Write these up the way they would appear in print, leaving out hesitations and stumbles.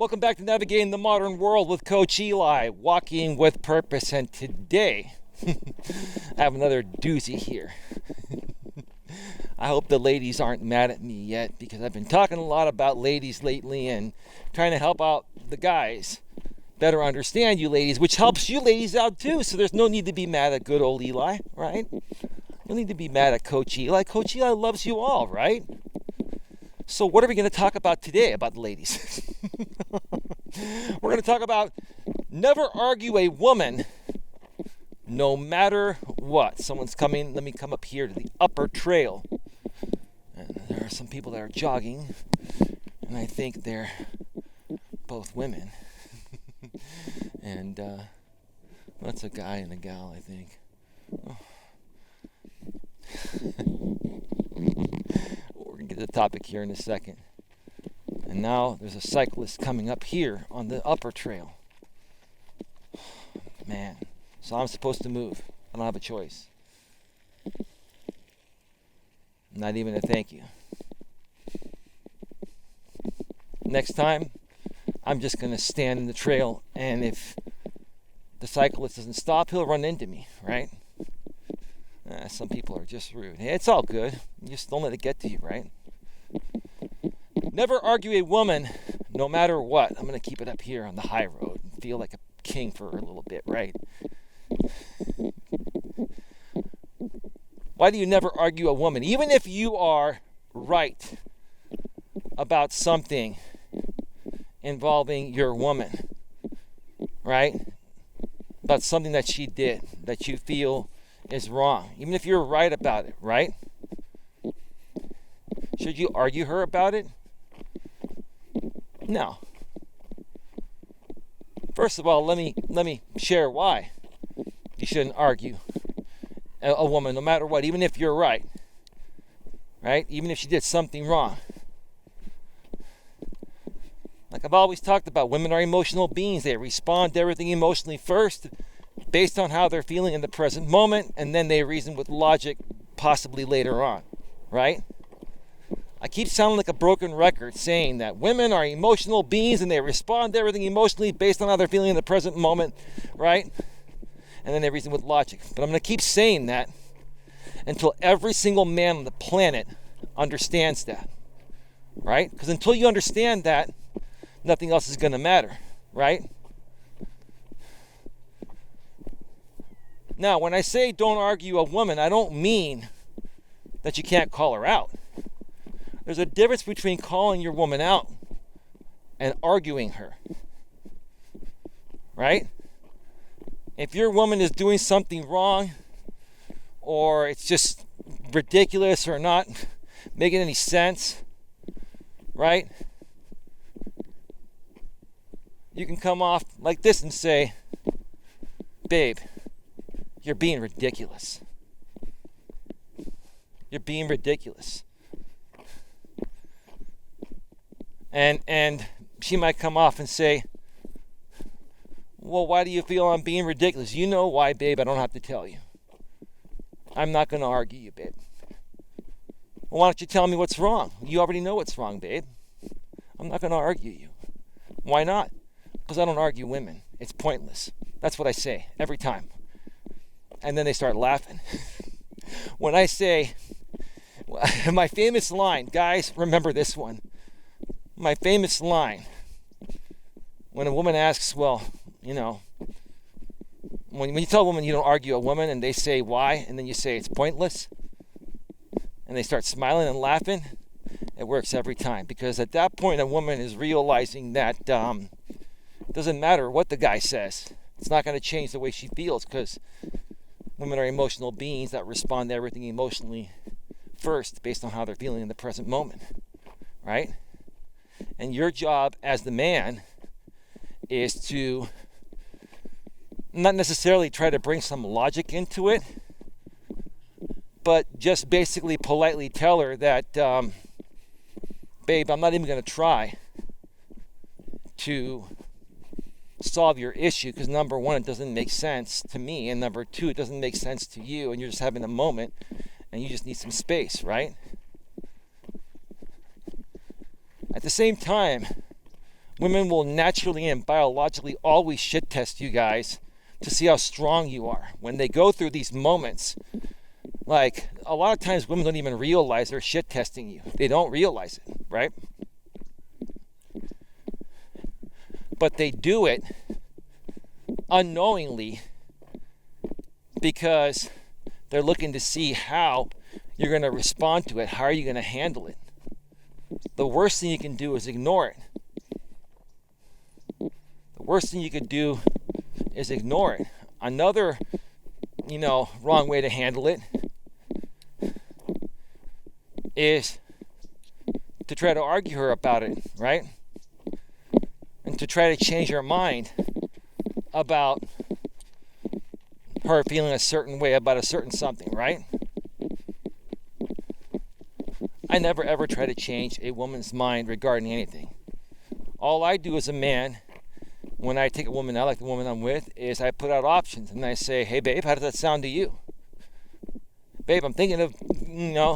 Welcome back to Navigating the Modern World with Coach Eli, walking with purpose. And today, I have another doozy here. I hope the ladies aren't mad at me yet, because I've been talking a lot about ladies lately and trying to help out the guys better understand you ladies, which helps you ladies out too. So there's no need to be mad at good old Eli, right? No need to be mad at Coach Eli. Coach Eli loves you all, right? So what are we going to talk about today about the ladies? We're going to talk about never argue a woman no matter what. Someone's coming. Let me come up here to the upper trail. And there are some people that are jogging, and I think they're both women. And that's a guy and a gal, I think. Oh. We're going to get to the topic here in a second. And now there's a cyclist coming up here on the upper trail. Man, so I'm supposed to move. I don't have a choice. Not even a thank you. Next time, I'm just going to stand in the trail, and if the cyclist doesn't stop, he'll run into me, right? Some people are just rude. Hey, it's all good. You just don't let it get to you, right? Never argue a woman no matter what. I'm going to keep it up here on the high road and feel like a king for a little bit, right? Why do you never argue a woman? Even if you are right about something involving your woman, right? About something that she did that you feel is wrong. Even if you're right about it, right? Should you argue her about it? No. First of all, let me share why you shouldn't argue a woman no matter what, even if you're right. Right? Even if she did something wrong. Like I've always talked about, women are emotional beings. They respond to everything emotionally first, based on how they're feeling in the present moment, and then they reason with logic possibly later on, right? I keep sounding like a broken record saying that women are emotional beings and they respond to everything emotionally based on how they're feeling in the present moment, right? And then they reason with logic. But I'm going to keep saying that until every single man on the planet understands that, right? Because until you understand that, nothing else is going to matter, right? Now, when I say don't argue a woman, I don't mean that you can't call her out. There's a difference between calling your woman out and arguing her, right? If your woman is doing something wrong, or it's just ridiculous or not making any sense, right? You can come off like this and say, babe, you're being ridiculous. You're being ridiculous. And she might come off and say, well, why do you feel I'm being ridiculous? You know why, babe, I don't have to tell you. I'm not going to argue you, babe. Well, why don't you tell me what's wrong? You already know what's wrong, babe. I'm not going to argue you. Why not? Because I don't argue women. It's pointless. That's what I say every time. And then they start laughing. When I say, my famous line, guys, remember this one. My famous line, when a woman asks, well, you know, when you tell a woman you don't argue a woman and they say why, and then you say it's pointless, and they start smiling and laughing, it works every time. Because at that point, a woman is realizing that it doesn't matter what the guy says. It's not going to change the way she feels, because women are emotional beings that respond to everything emotionally first based on how they're feeling in the present moment, right? And your job as the man is to not necessarily try to bring some logic into it, but just basically politely tell her that, babe, I'm not even going to try to solve your issue, because number one, it doesn't make sense to me, and number two, it doesn't make sense to you, and you're just having a moment and you just need some space, right? At the same time, Women will naturally and biologically always shit test you guys to see how strong you are. When they go through these moments, like a lot of times women don't even realize they're shit testing you. They don't realize it, right? But they do it unknowingly because they're looking to see how you're going to respond to it. How are you going to handle it? The worst thing you can do is ignore it. The worst thing you could do is ignore it. Another, wrong way to handle it is to try to argue her about it, right? And to try to change her mind about her feeling a certain way about a certain something, right? I never ever try to change a woman's mind regarding anything. All I do as a man, when I take a woman out, like the woman I'm with, is I put out options and I say, hey babe, how does that sound to you? Babe, I'm thinking of,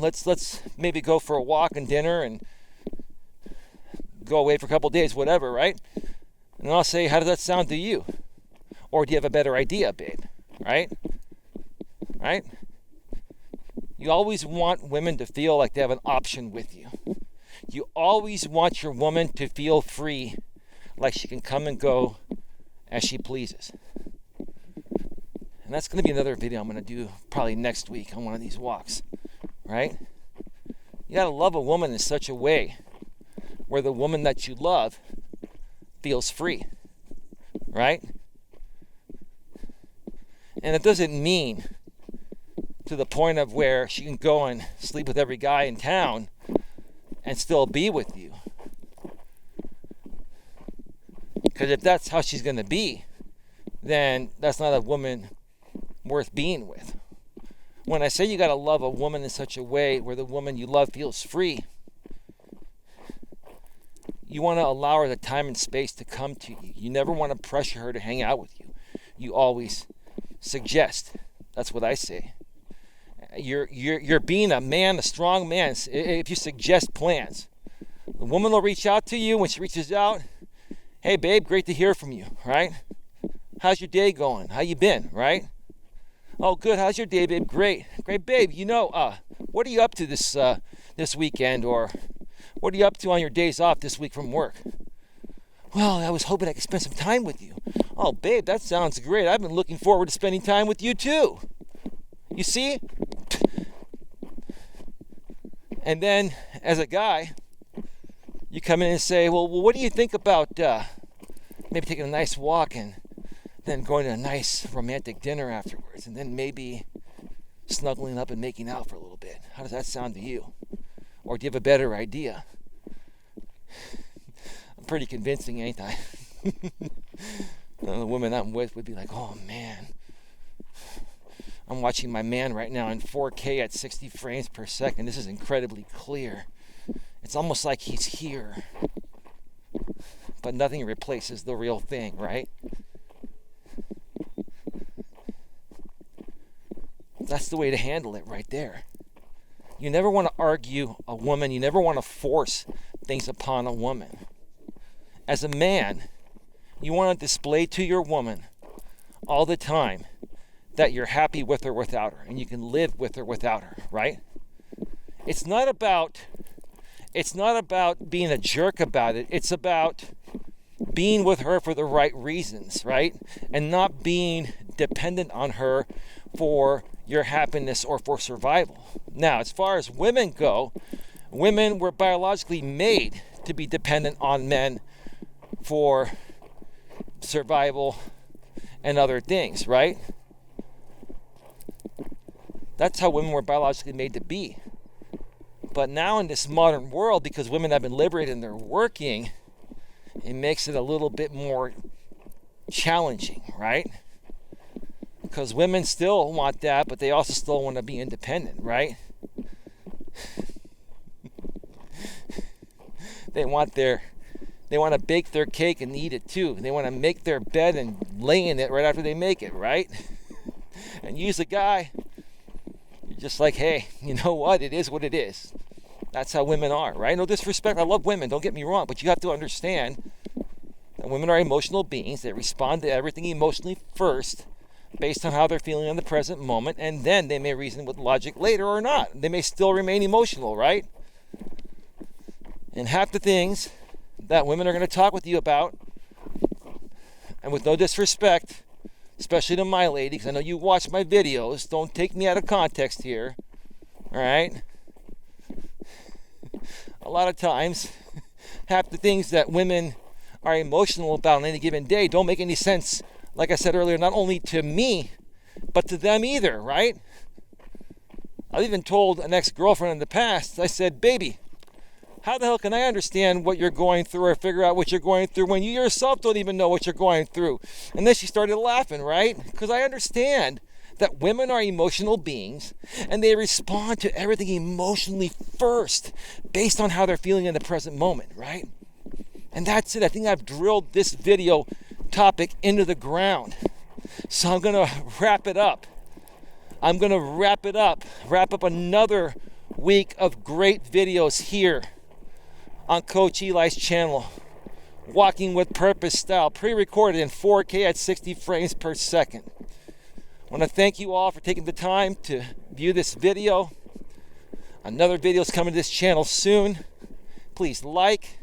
let's maybe go for a walk and dinner and go away for a couple of days, whatever, right? And I'll say, how does that sound to you? Or do you have a better idea, babe? Right? Right? You always want women to feel like they have an option with you. You always want your woman to feel free, like she can come and go as she pleases. And that's going to be another video I'm going to do probably next week on one of these walks, right? You got to love a woman in such a way where the woman that you love feels free, right? And it doesn't mean to the point of where she can go and sleep with every guy in town and still be with you. Because if that's how she's going to be, then that's not a woman worth being with. When I say you got to love a woman in such a way where the woman you love feels free, you want to allow her the time and space to come to you. You never want to pressure her to hang out with you. You always suggest. That's what I say. You're being a man, a strong man, if you suggest plans. The woman will reach out to you. When she reaches out, hey babe, great to hear from you, right? How's your day going? How you been, right? Oh, good. How's your day, babe? Great, babe. What are you up to this weekend, or what are you up to on your days off this week from work? Well, I was hoping I could spend some time with you. Oh, babe, that sounds great. I've been looking forward to spending time with you too. You see? And then, as a guy, you come in and say, well, what do you think about maybe taking a nice walk and then going to a nice romantic dinner afterwards, and then maybe snuggling up and making out for a little bit? How does that sound to you? Or do you have a better idea? I'm pretty convincing, ain't I? The woman I'm with would be like, oh man, I'm watching my man right now in 4K at 60 frames per second. This is incredibly clear. It's almost like he's here. But nothing replaces the real thing, right? That's the way to handle it right there. You never want to argue a woman. You never want to force things upon a woman. As a man, you want to display to your woman all the time that you're happy with her without her, and you can live with her without her, right? It's not about being a jerk about it. It's about being with her for the right reasons, right? And not being dependent on her for your happiness or for survival. Now, as far as women go, women were biologically made to be dependent on men for survival and other things, right? That's how women were biologically made to be. But now in this modern world, because women have been liberated and they're working, it makes it a little bit more challenging, right? Because women still want that, but they also still want to be independent, right? They want to bake their cake and eat it too. They want to make their bed and lay in it right after they make it, right? And you as a guy, you're just like, hey, you know what? It is what it is. That's how women are, right? No disrespect. I love women. Don't get me wrong. But you have to understand that women are emotional beings. They respond to everything emotionally first, based on how they're feeling in the present moment, and then they may reason with logic later or not. They may still remain emotional, right? And half the things that women are going to talk with you about, and with no disrespect, especially to my lady, because I know you watch my videos, don't take me out of context here, all right? A lot of times, half the things that women are emotional about on any given day don't make any sense, like I said earlier, not only to me, but to them either, right? I've even told an ex-girlfriend in the past, I said, baby, how the hell can I understand what you're going through or figure out what you're going through when you yourself don't even know what you're going through? And then she started laughing, right? Because I understand that women are emotional beings and they respond to everything emotionally first based on how they're feeling in the present moment, right? And that's it. I think I've drilled this video topic into the ground. So I'm going to wrap it up. Wrap up another week of great videos here on Coach Eli's channel, Walking with Purpose style, pre-recorded in 4K at 60 frames per second. I want to thank you all for taking the time to view this video. Another video is coming to this channel soon. Please like,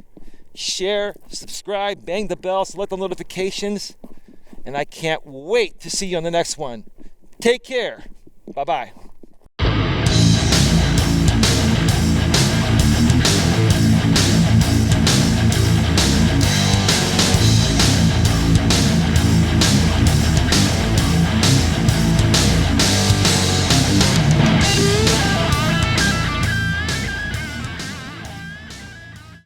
share, subscribe, bang the bell, select the notifications, and I can't wait to see you on the next one. Take care. Bye-bye.